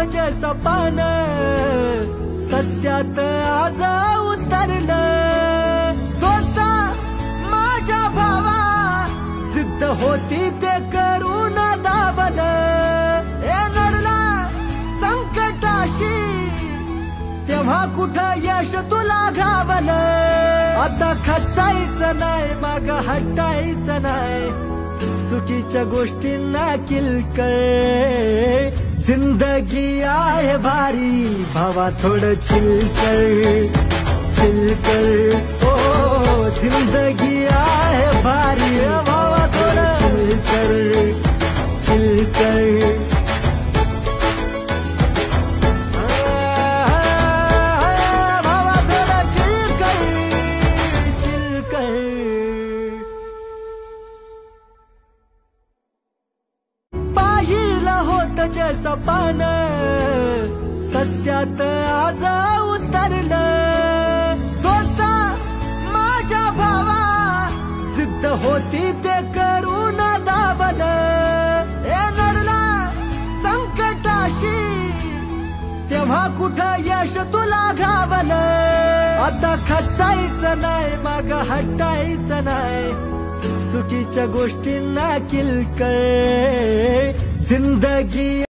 जे सपान सत्यात आज उतरलं। दोस्ता माझ्या भावा जिद्द होती ते करून दावलं। ए नडला संकटाशी तेव्हा कुठं यश तुला घावलं। आता खचायचं नाही माग हटायचं नाही चुकीच्या गोष्टींना किलकळ। जिंदगी आहे भारी भावा थोडं चिलकळ चिलकळ। ओ जिंदगी आहे भारी भावा थोडं चिलकळ चिलकळ। जे सपान सत्यात आज उतरलं। दोस्ता माझ्या भावा जिद्द होती ते करून दावलं। ए नडला संकटाशी तेव्हा कुठं यश तुला घावलं। आता खचायचं नाही माग हटायचं नाही चुकीच्या गोष्टींना किलकळ। जिंदगी